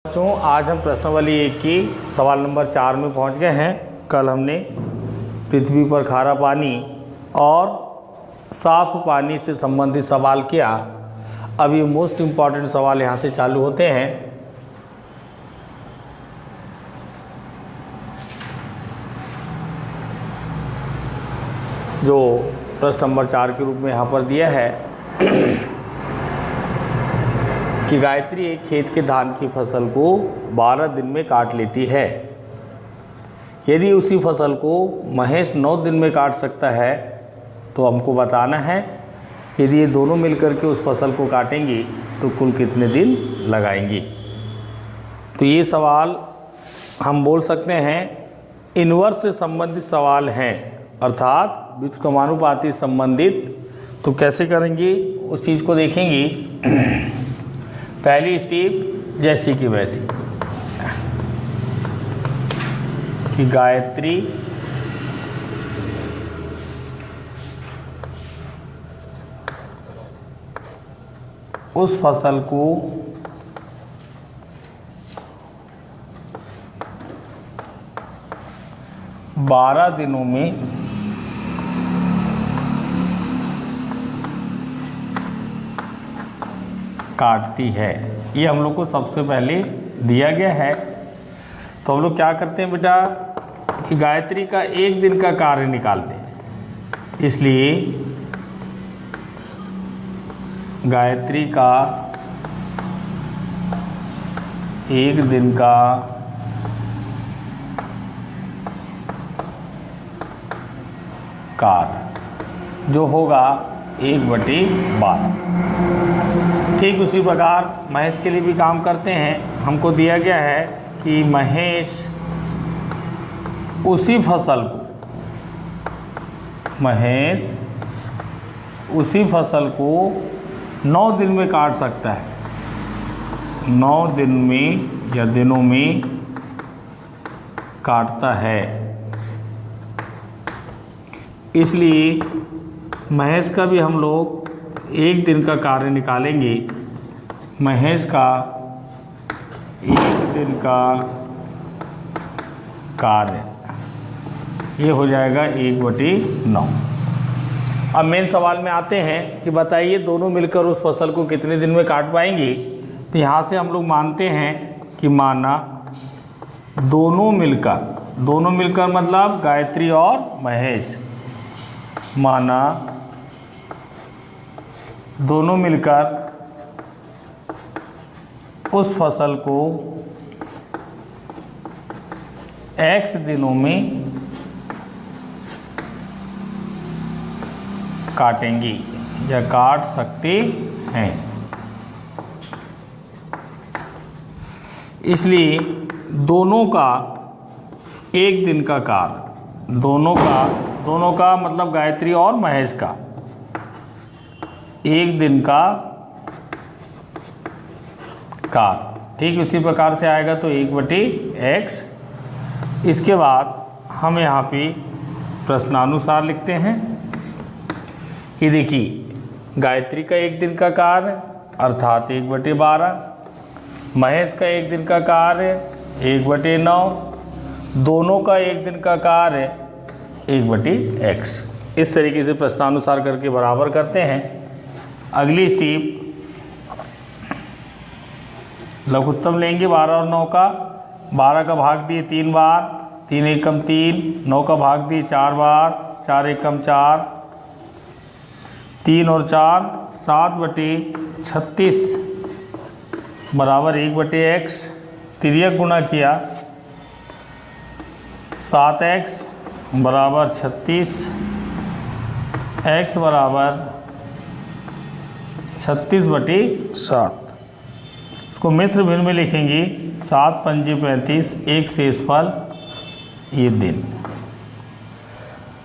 बच्चों, आज हम प्रश्नावली 1 की सवाल नंबर 4 में पहुंच गए हैं। कल हमने पृथ्वी पर खारा पानी और साफ पानी से संबंधित सवाल किया। अब ये मोस्ट इम्पॉर्टेंट सवाल यहाँ से चालू होते हैं। जो प्रश्न नंबर 4 के रूप में यहाँ पर दिया है कि गायत्री एक खेत के धान की फसल को 12 दिन में काट लेती है। यदि उसी फसल को महेश 9 दिन में काट सकता है तो हमको बताना है कि यदि ये दोनों मिलकर के उस फसल को काटेंगी तो कुल कितने दिन लगाएंगी। तो ये सवाल हम बोल सकते हैं इन्वर्स से संबंधित सवाल हैं, अर्थात व्युत्क्रमानुपाती संबंधित। तो कैसे करेंगी उस चीज़ को देखेंगी। पहली स्टेप जैसी कि वैसी कि गायत्री उस फसल को बारह दिनों में काटती है। ये हम लोग को सबसे पहले दिया गया है। तो हम लोग क्या करते हैं बेटा कि गायत्री का एक दिन का कार्य निकालते हैं। इसलिए गायत्री का एक दिन का कार्य जो होगा 1/12। ठीक उसी प्रकार महेश के लिए भी काम करते हैं। हमको दिया गया है कि महेश उसी फसल को 9 दिन में काट सकता है। 9 दिन में या दिनों में काटता है। इसलिए महेश का भी हम लोग एक दिन का कार्य निकालेंगे। महेश का एक दिन का कार्य ये हो जाएगा 1/9। अब मेन सवाल में आते हैं कि बताइए दोनों मिलकर उस फसल को कितने दिन में काट पाएंगे। तो यहाँ से हम लोग मानते हैं कि माना दोनों मिलकर मतलब गायत्री और महेश, माना दोनों मिलकर उस फसल को X दिनों में काटेंगी या काट सकते हैं। इसलिए दोनों का एक दिन का कार्य, दोनों का मतलब गायत्री और महेश का एक दिन का कार्य। ठीक उसी प्रकार से आएगा तो 1/x। इसके बाद हम यहाँ पे प्रश्नानुसार लिखते हैं कि देखिए गायत्री का एक दिन का कार्य अर्थात 1/12, महेश का एक दिन का कार्य 1/9, दोनों का एक दिन का कार्य 1/x। इस तरीके से प्रश्नानुसार करके बराबर करते हैं। अगली स्टेप लघुत्तम लेंगे 12 और 9 का। 12 का भाग दिए 3 बार, 3 एकम 3, 9 का भाग दिए 4 बार, 4 एकम 4, 3 और 4 7/36 बराबर 1/x। तिर्यक गुणा किया 7x बराबर 36, x बराबर 36/7। इसको मिश्र भिन्न में लिखेंगे 7 पंजे 35, एक शेषफल ये दिन।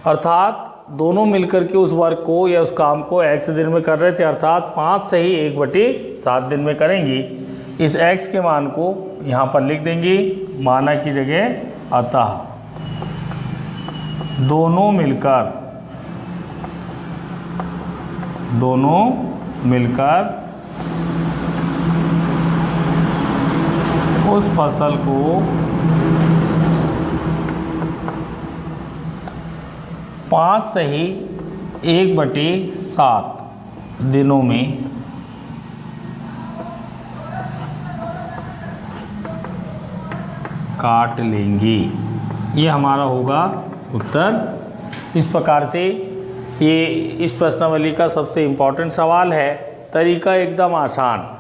अर्थात दोनों मिलकर के उस वर्क को या उस काम को x दिन में कर रहे थे, अर्थात 5 से ही 1/7 दिन में करेंगी। इस x के मान को यहाँ पर लिख देंगी माना की जगह। अतः दोनों मिलकर उस फसल को 5 सही 1/7 दिनों में काट लेंगी। ये हमारा होगा उत्तर। इस प्रकार से ये इस प्रश्नावली का सबसे इम्पोर्टेंट सवाल है। तरीका एकदम आसान,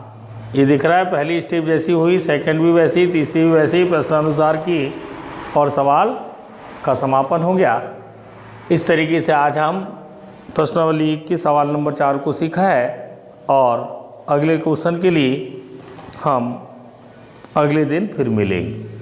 ये दिख रहा है, पहली स्टेप जैसी हुई, सेकंड भी वैसी, तीसरी भी वैसी, प्रश्नानुसार की, और सवाल का समापन हो गया। इस तरीके से आज हम प्रश्नावली के सवाल नंबर 4 को सीखा है, और अगले क्वेश्चन के लिए हम अगले दिन फिर मिलेंगे।